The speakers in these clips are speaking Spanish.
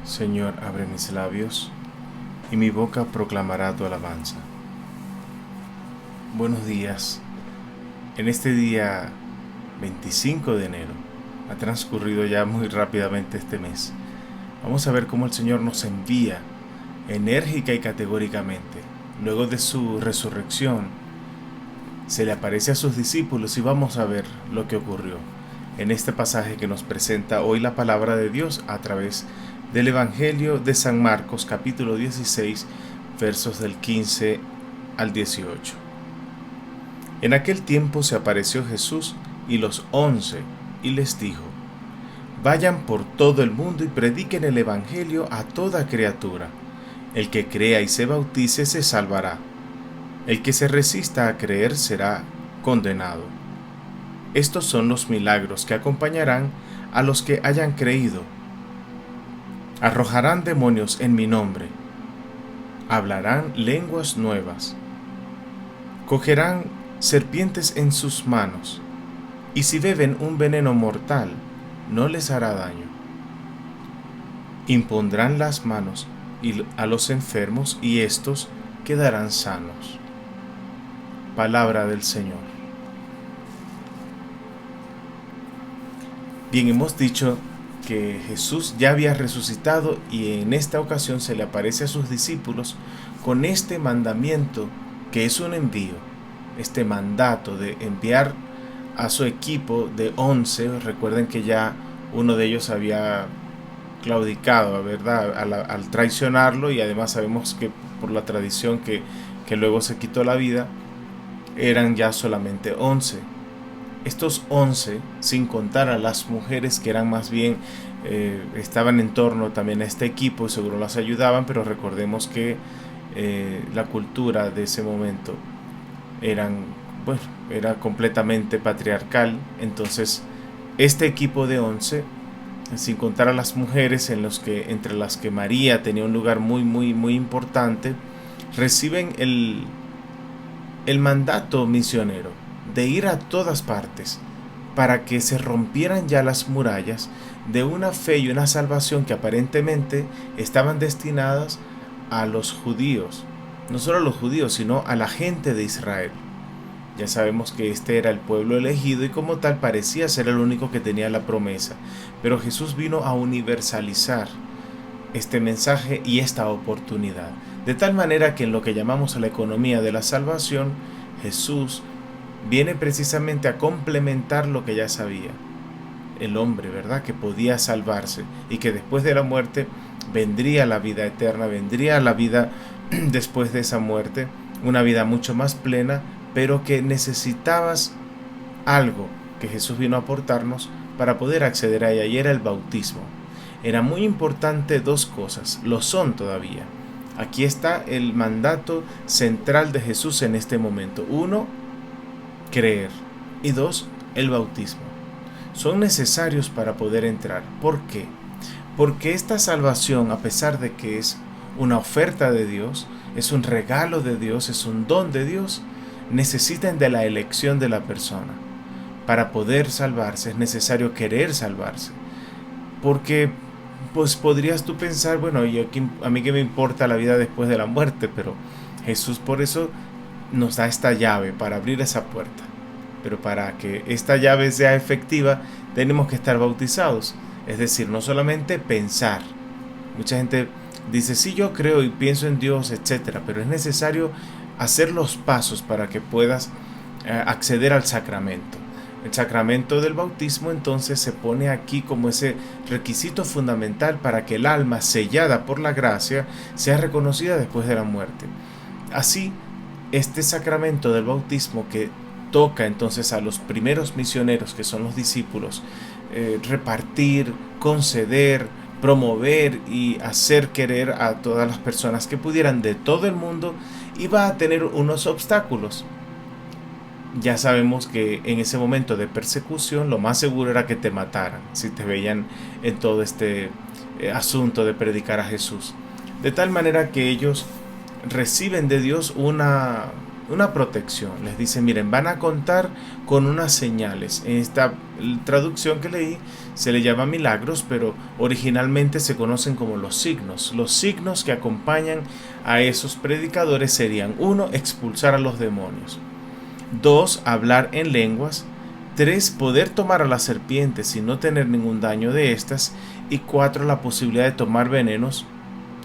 Señor, abre mis labios, y mi boca proclamará tu alabanza. Buenos días. En este día 25 de enero, ha transcurrido ya muy rápidamente este mes. Vamos a ver cómo el Señor nos envía enérgica y categóricamente. Luego de su resurrección, se le aparece a sus discípulos y vamos a ver lo que ocurrió en este pasaje que nos presenta hoy la palabra de Dios a través del Evangelio de San Marcos, capítulo 16, versos del 15 al 18. En aquel tiempo se apareció Jesús y los 11 y les dijo: Vayan por todo el mundo y prediquen el Evangelio a toda criatura. El que crea y se bautice se salvará. El que se resista a creer será condenado. Estos son los milagros que acompañarán a los que hayan creído. Arrojarán demonios en mi nombre. Hablarán lenguas nuevas. Cogerán serpientes en sus manos. Y si beben un veneno mortal, no les hará daño. Impondrán las manos a los enfermos y éstos quedarán sanos. Palabra del Señor. Bien, hemos dicho que Jesús ya había resucitado y en esta ocasión se le aparece a sus discípulos con este mandamiento que es un envío, este mandato de enviar a su equipo de 11. Recuerden que ya uno de ellos había claudicado, ¿verdad?, al traicionarlo, y además sabemos que por la tradición que luego se quitó la vida, eran ya solamente 11. Estos 11, sin contar a las mujeres que eran más bien, estaban en torno también a este equipo y seguro las ayudaban, pero recordemos que la cultura de ese momento era completamente patriarcal. Entonces este equipo de 11, sin contar a las mujeres entre las que María tenía un lugar muy importante, reciben el mandato misionero de ir a todas partes para que se rompieran ya las murallas de una fe y una salvación que aparentemente estaban destinadas a los judíos, no solo a los judíos, sino a la gente de Israel. Ya sabemos que este era el pueblo elegido y como tal parecía ser el único que tenía la promesa, pero Jesús vino a universalizar este mensaje y esta oportunidad, de tal manera que en lo que llamamos la economía de la salvación, Jesús viene precisamente a complementar lo que ya sabía el hombre, ¿verdad?, que podía salvarse y que después de la muerte vendría la vida eterna, vendría la vida después de esa muerte, una vida mucho más plena, pero que necesitabas algo que Jesús vino a aportarnos para poder acceder a ella, y era el bautismo. Era muy importante dos cosas, lo son todavía. Aquí está el mandato central de Jesús en este momento. 1, creer, y 2, el bautismo. Son necesarios para poder entrar. ¿Por qué? Porque esta salvación, a pesar de que es una oferta de Dios, es un regalo de Dios, es un don de Dios, necesitan de la elección de la persona. Para poder salvarse es necesario querer salvarse. Porque pues podrías tú pensar, bueno, a mí que me importa la vida después de la muerte, pero Jesús por eso nos da esta llave para abrir esa puerta. Pero para que esta llave sea efectiva, tenemos que estar bautizados. Es decir, no solamente pensar. Mucha gente dice, sí, yo creo y pienso en Dios, etc. Pero es necesario hacer los pasos para que puedas acceder al sacramento. El sacramento del bautismo entonces se pone aquí como ese requisito fundamental para que el alma sellada por la gracia sea reconocida después de la muerte. Así, este sacramento del bautismo, que toca entonces a los primeros misioneros, que son los discípulos, repartir, conceder, promover y hacer querer a todas las personas que pudieran de todo el mundo, iba a tener unos obstáculos. Ya sabemos que en ese momento de persecución lo más seguro era que te mataran si te veían en todo este asunto de predicar a Jesús. De tal manera que ellos reciben de Dios una una protección. Les dice, miren, van a contar con unas señales. En esta traducción que leí se le llama milagros, pero originalmente se conocen como los signos. Los signos que acompañan a esos predicadores serían: 1, expulsar a los demonios; 2, hablar en lenguas; 3, poder tomar a las serpientes y no tener ningún daño de estas; y 4, la posibilidad de tomar venenos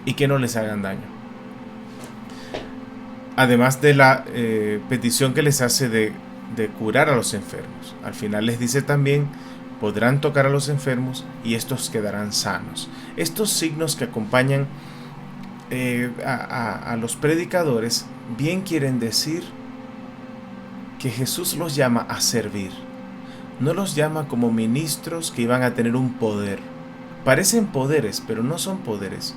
y que no les hagan daño. Además de la petición que les hace de curar a los enfermos. Al final les dice también: podrán tocar a los enfermos y estos quedarán sanos. Estos signos que acompañan a los predicadores bien quieren decir que Jesús los llama a servir. No los llama como ministros que iban a tener un poder. Parecen poderes, pero no son poderes.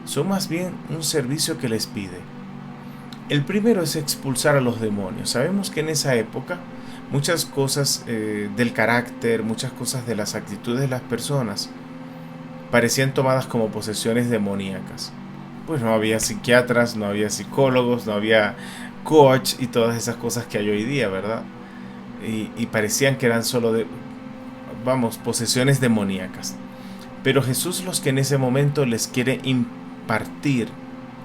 Son más bien un servicio que les pide. El primero es expulsar a los demonios. Sabemos que en esa época muchas cosas del carácter, muchas cosas de las actitudes de las personas parecían tomadas como posesiones demoníacas. Pues no había psiquiatras, no había psicólogos, no había coach y todas esas cosas que hay hoy día, ¿verdad? Y parecían que eran solo posesiones demoníacas. Pero Jesús, los que en ese momento les quiere impartir,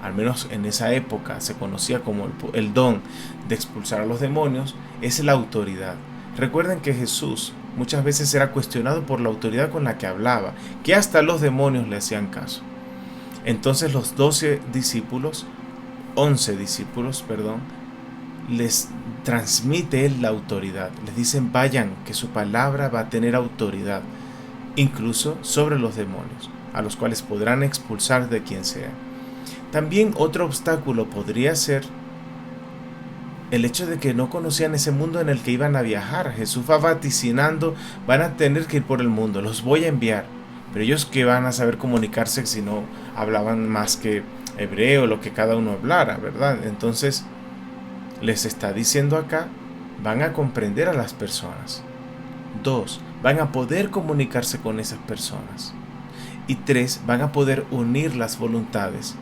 al menos en esa época se conocía como el don de expulsar a los demonios, es la autoridad. Recuerden que Jesús muchas veces era cuestionado por la autoridad con la que hablaba, que hasta los demonios le hacían caso. Entonces los 11 discípulos, les transmite él la autoridad. Les dicen: vayan, que su palabra va a tener autoridad, incluso sobre los demonios, a los cuales podrán expulsar de quien sea. También otro obstáculo podría ser el hecho de que no conocían ese mundo en el que iban a viajar. Jesús va vaticinando: van a tener que ir por el mundo, los voy a enviar. Pero ellos, ¿qué van a saber comunicarse si no hablaban más que hebreo, lo que cada uno hablara, ¿verdad? Entonces les está diciendo acá: van a comprender a las personas. 2, van a poder comunicarse con esas personas. Y 3, van a poder unir las voluntades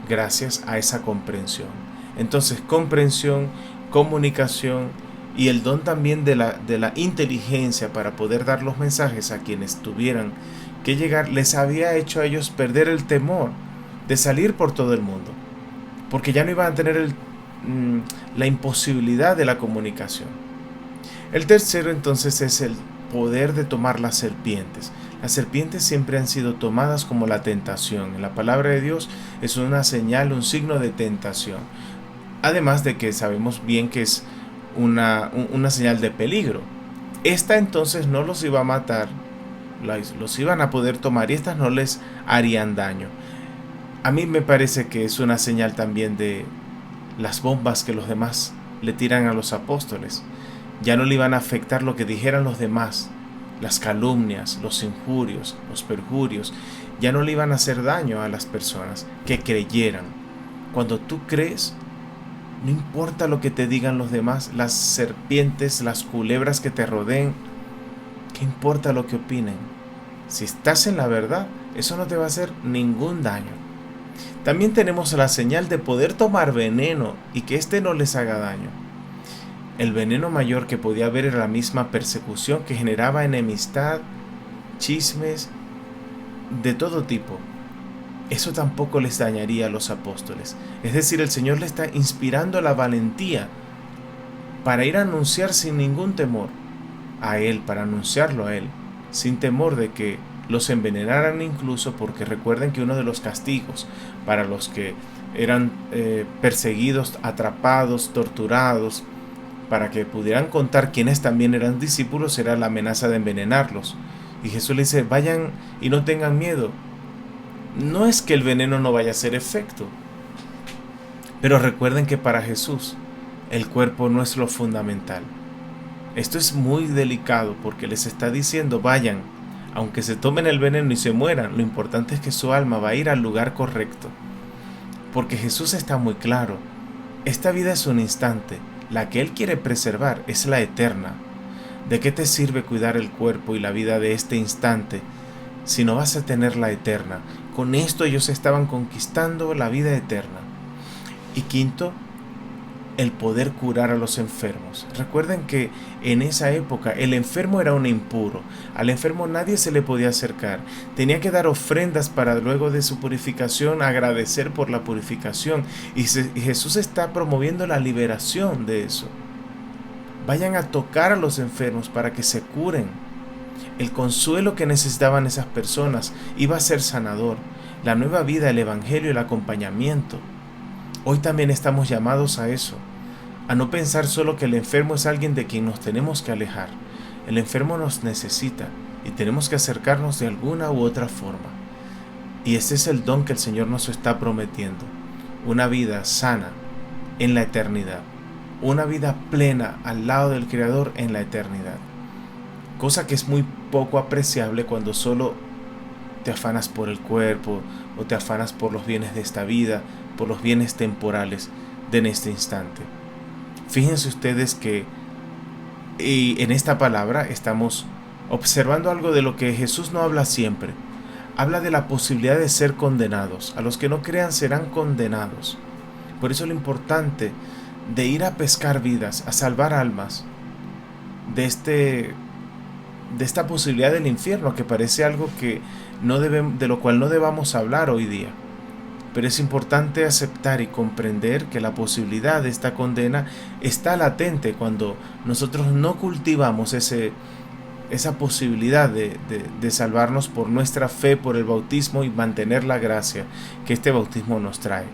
gracias a esa comprensión. Entonces, comprensión, comunicación y el don también de la inteligencia para poder dar los mensajes a quienes tuvieran que llegar, les había hecho a ellos perder el temor de salir por todo el mundo, porque ya no iban a tener la imposibilidad de la comunicación. El tercero entonces es el poder de tomar las serpientes. Las serpientes siempre han sido tomadas como la tentación. En la palabra de Dios es una señal, un signo de tentación. Además de que sabemos bien que es una señal de peligro. Esta entonces no los iba a matar, los iban a poder tomar y estas no les harían daño. A mí me parece que es una señal también de las bombas que los demás le tiran a los apóstoles. Ya no le iban a afectar lo que dijeran los demás, las calumnias, los injurios, los perjurios. Ya no le iban a hacer daño a las personas que creyeran. Cuando tú crees, no importa lo que te digan los demás, las serpientes, las culebras que te rodeen, ¿qué importa lo que opinen? Si estás en la verdad, eso no te va a hacer ningún daño. También tenemos la señal de poder tomar veneno y que éste no les haga daño. El veneno mayor que podía haber era la misma persecución que generaba enemistad, chismes, de todo tipo. Eso tampoco les dañaría a los apóstoles. Es decir, el Señor le está inspirando la valentía para ir a anunciar sin ningún temor a Él, para anunciarlo a Él, sin temor de que los envenenaran incluso, porque recuerden que uno de los castigos para los que eran perseguidos, atrapados, torturados, para que pudieran contar quiénes también eran discípulos, era la amenaza de envenenarlos. Y Jesús le dice: vayan y no tengan miedo. No es que el veneno no vaya a hacer efecto, pero recuerden que para Jesús el cuerpo no es lo fundamental. Esto es muy delicado porque les está diciendo: vayan, aunque se tomen el veneno y se mueran, lo importante es que su alma va a ir al lugar correcto. Porque Jesús está muy claro: esta vida es un instante, la que Él quiere preservar es la eterna. ¿De qué te sirve cuidar el cuerpo y la vida de este instante si no vas a tener la eterna? Con esto ellos estaban conquistando la vida eterna. Y quinto, el poder curar a los enfermos. Recuerden que en esa época el enfermo era un impuro. Al enfermo nadie se le podía acercar. Tenía que dar ofrendas para luego de su purificación agradecer por la purificación. Y Jesús está promoviendo la liberación de eso. Vayan a tocar a los enfermos para que se curen. El consuelo que necesitaban esas personas iba a ser sanador. La nueva vida, el evangelio, el acompañamiento. Hoy también estamos llamados a eso, a no pensar solo que el enfermo es alguien de quien nos tenemos que alejar. El enfermo nos necesita y tenemos que acercarnos de alguna u otra forma. Y ese es el don que el Señor nos está prometiendo. Una vida sana en la eternidad. Una vida plena al lado del Creador en la eternidad. Cosa que es muy poco apreciable cuando solo te afanas por el cuerpo o te afanas por los bienes de esta vida, por los bienes temporales de en este instante. Fíjense ustedes que en esta palabra estamos observando algo de lo que Jesús no habla siempre. Habla de la posibilidad de ser condenados. A los que no crean serán condenados. Por eso lo importante de ir a pescar vidas, a salvar almas de esta posibilidad del infierno, que parece algo que de lo cual no debamos hablar hoy día. Pero es importante aceptar y comprender que la posibilidad de esta condena está latente cuando nosotros no cultivamos esa posibilidad de salvarnos por nuestra fe, por el bautismo y mantener la gracia que este bautismo nos trae.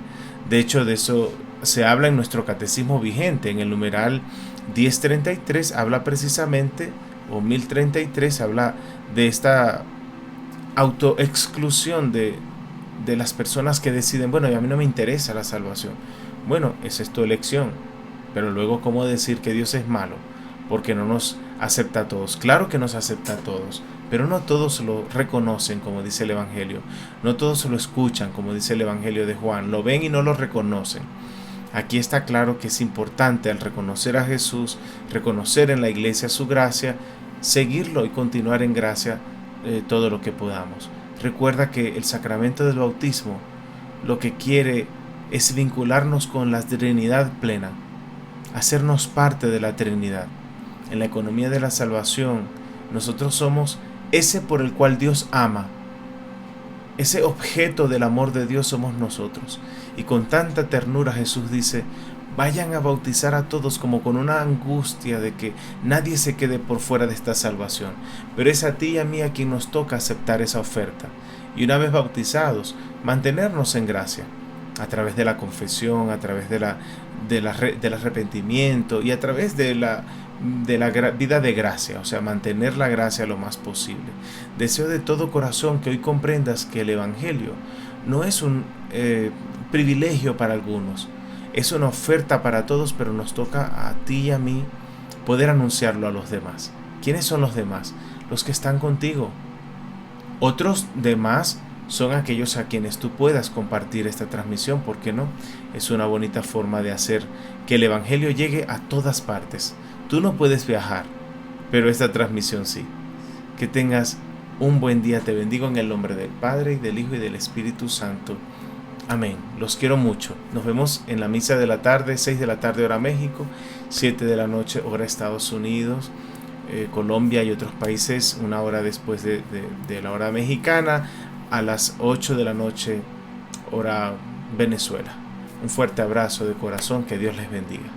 De hecho, de eso se habla en nuestro catecismo vigente. En el numeral 1033 habla precisamente, o 1033 habla de esta autoexclusión de las personas que deciden, bueno, a mí no me interesa la salvación. Bueno, esa es tu elección, pero luego, ¿cómo decir que Dios es malo? Porque no nos acepta a todos. Claro que nos acepta a todos, pero no todos lo reconocen, como dice el Evangelio. No todos lo escuchan, como dice el Evangelio de Juan. Lo ven y no lo reconocen. Aquí está claro que es importante, al reconocer a Jesús, reconocer en la iglesia su gracia, seguirlo y continuar en gracia todo lo que podamos. Recuerda que el sacramento del bautismo lo que quiere es vincularnos con la Trinidad plena, hacernos parte de la Trinidad. En la economía de la salvación, nosotros somos ese por el cual Dios ama. Ese objeto del amor de Dios somos nosotros. Y con tanta ternura Jesús dice, vayan a bautizar a todos, como con una angustia de que nadie se quede por fuera de esta salvación. Pero es a ti y a mí a quien nos toca aceptar esa oferta. Y una vez bautizados, mantenernos en gracia, a través de la confesión, a través del arrepentimiento y a través de la vida de gracia, o sea, mantener la gracia lo más posible. Deseo de todo corazón que hoy comprendas que el Evangelio no es un privilegio para algunos, es una oferta para todos, pero nos toca a ti y a mí poder anunciarlo a los demás. ¿Quiénes son los demás? Los que están contigo. Otros demás son aquellos a quienes tú puedas compartir esta transmisión, ¿por qué no? Es una bonita forma de hacer que el Evangelio llegue a todas partes. Tú no puedes viajar, pero esta transmisión sí. Que tengas un buen día. Te bendigo en el nombre del Padre, y del Hijo, y del Espíritu Santo. Amén. Los quiero mucho. Nos vemos en la misa de la tarde, 6 de la tarde hora México, 7 de la noche hora Estados Unidos, Colombia y otros países, una hora después de la hora mexicana, a las 8 de la noche hora Venezuela. Un fuerte abrazo de corazón, que Dios les bendiga.